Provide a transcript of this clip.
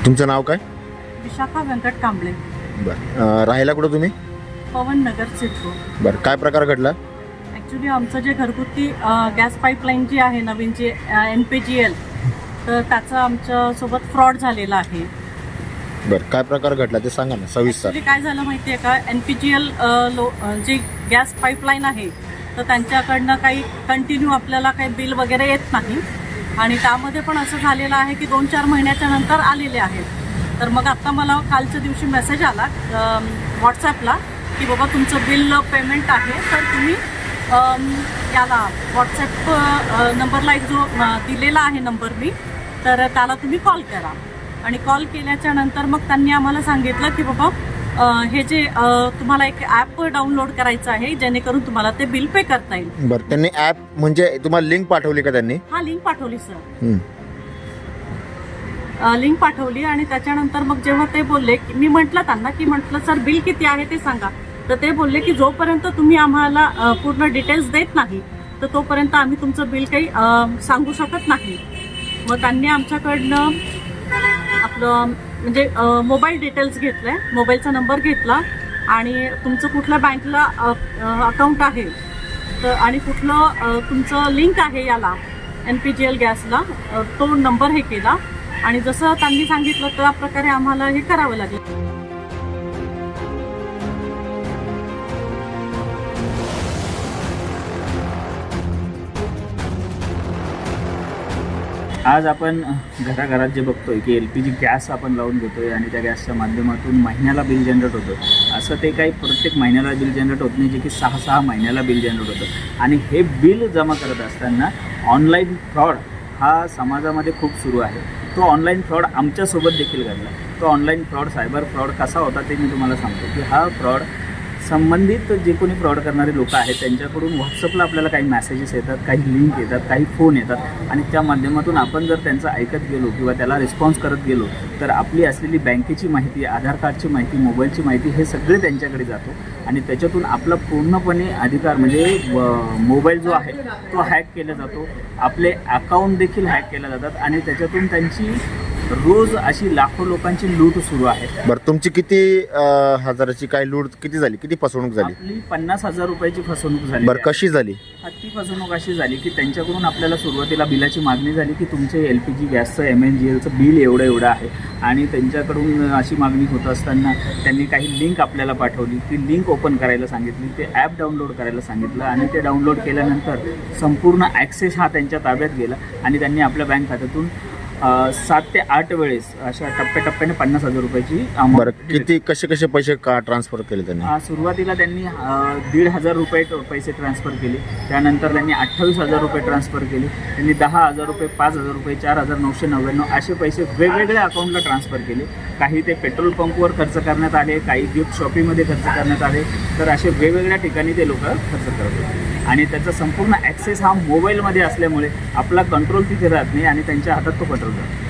तुमचं नाव काय? विशाखा व्यंकट कांबळे, बरं. राहायला कुठं तुम्ही? पवन नगर सिडको. बरं, काय प्रकार घडला? ॲक्च्युली आमचं जे घरगुती गॅस पाईपलाईन जी आहे नवीनची NPGL, तर त्याचं आमच्यासोबत फ्रॉड झालेला आहे. बरं, काय प्रकार घडला ते सांगा ना सविस्तर. ॲक्च्युली काय झालं माहिती आहे का, NPGL जी गॅस पाईपलाईन आहे तर त्यांच्याकडनं काही कंटिन्यू आपल्याला काही बिल वगैरे येत नाही आणि त्यामध्ये पण असं झालेलं आहे की 2-4 महिन्याच्या नंतर आलेले आहेत. तर मग आत्ता मला कालच्या दिवशी मेसेज आला व्हॉट्सॲपला की बाबा तुमचं बिल पेमेंट आहे, तर तुम्ही याला व्हॉट्सॲप नंबरला एक जो दिलेला आहे नंबर मी, तर त्याला तुम्ही कॉल करा. आणि कॉल केल्याच्या नंतर मग त्यांनी आम्हाला सांगितलं की बाबा हे जे तुम्हाला एक ॲप डाउनलोड करायचं आहे जेणेकरून तुम्हाला ते बिल पे करता येईल. बरं, त्यांनी ॲप म्हणजे तुम्हाला लिंक पाठवली का त्यांनी? हा, लिंक पाठवली सर. लिंक पाठवली आणि त्याच्यानंतर मग जेव्हा ते बोलले की मी म्हटलं त्यांना की म्हटलं सर बिल किती आहे ते सांगा. तर ते बोलले की जोपर्यंत तुम्ही आम्हाला पूर्ण डिटेल्स देत नाही तर तोपर्यंत आम्ही तुमचं बिल काही सांगू शकत नाही. मग त्यांनी आमच्याकडनं आपलं म्हणजे मोबाईल डिटेल्स घेतले, मोबाईलचा नंबर घेतला आणि तुमचं कुठल्या बँकला अकाउंट आहे तर आणि कुठलं तुमचं लिंक आहे याला NPGL गॅसला, तो नंबर हे केला आणि जसं त्यांनी सांगितलं त्या प्रकारे आम्हाला हे करावं लागलं. आज आपण घराघरात जे बघतोय की LPG गॅस आपण लावून घेतोय आणि त्या गॅसच्या माध्यमातून महिन्याला बिल जनरेट होतं. असं ते काही प्रत्येक महिन्याला बिल जनरेट होत नाही, जे की 6 महिन्याला बिल जनरेट होतं. आणि हे बिल जमा करत असताना ऑनलाईन फ्रॉड हा समाजामध्ये खूप सुरू आहे. तो ऑनलाईन फ्रॉड आमच्यासोबत देखील घडला. तो ऑनलाईन फ्रॉड, सायबर फ्रॉड कसा होता ते मी तुम्हाला सांगतो की हा फ्रॉड संबंधित जे कोणी फ्रॉड करणारे लोक आहेत त्यांच्याकडून व्हॉट्सअपला आपल्याला काही मेसेजेस येतात, काही लिंक येतात, काही फोन येतात आणि त्या माध्यमातून आपण जर त्यांचं ऐकत गेलो किंवा त्याला रिस्पॉन्स करत गेलो तर आपली असलेली बँकेची माहिती, आधार कार्डची माहिती, मोबाईलची माहिती हे सगळे त्यांच्याकडे जातो आणि त्याच्यातून आपला पूर्णपणे अधिकार म्हणजे मोबाईल जो आहे तो हॅक केला जातो. आपले अकाउंट देखील हॅक केले जातात आणि त्याच्यातून त्यांची रोज अशी लाखो लोकांची लूट सुरू आहे. बरं, तुमची किती हजाराची काय लूट किती झाली, किती फसवणूक झाली? आपली 50,000 रुपयाची फसवणूक झाली. बरं, कशी झाली? ती फसवणूक अशी झाली की त्यांच्याकडून आपल्याला सुरुवातीला बिलाची मागणी झाली की तुमचे LPG गॅसचं MNGLचं बिल एवढं आहे आणि त्यांच्याकडून अशी मागणी होत असताना त्यांनी काही लिंक आपल्याला पाठवली. ती लिंक ओपन करायला सांगितली, ते ॲप डाउनलोड करायला सांगितलं आणि ते डाउनलोड केल्यानंतर संपूर्ण ॲक्सेस हा त्यांच्या ताब्यात गेला आणि त्यांनी आपल्या बँक खात्यातून 7 ते 8 वेळेस अशा टप्प्याटप्प्याने 50,000 रुपयाची बरं, किती कसे पैसे का ट्रान्सफर केले त्यांनी? सुरुवातीला त्यांनी 1,500 रुपये पैसे ट्रान्सफर केले. त्यानंतर त्यांनी 28,000 रुपये ट्रान्सफर केले. त्यांनी 10,000 रुपये, 5,000 रुपये, 4,999 असे पैसे वेगवेगळ्या अकाउंटला ट्रान्सफर केले. काही ते पेट्रोल पंपवर खर्च करण्यात आले, काही गिफ्ट शॉपिंगमध्ये खर्च करण्यात आले. तर असे वेगवेगळ्या ठिकाणी ते लोक खर्च करत होते आणि त्याचा संपूर्ण ॲक्सेस हा मोबाईलमध्ये असल्यामुळे आपला कंट्रोल तिथे राहत नाही आणि त्यांच्या हातात तो कंट्रोल राहतो.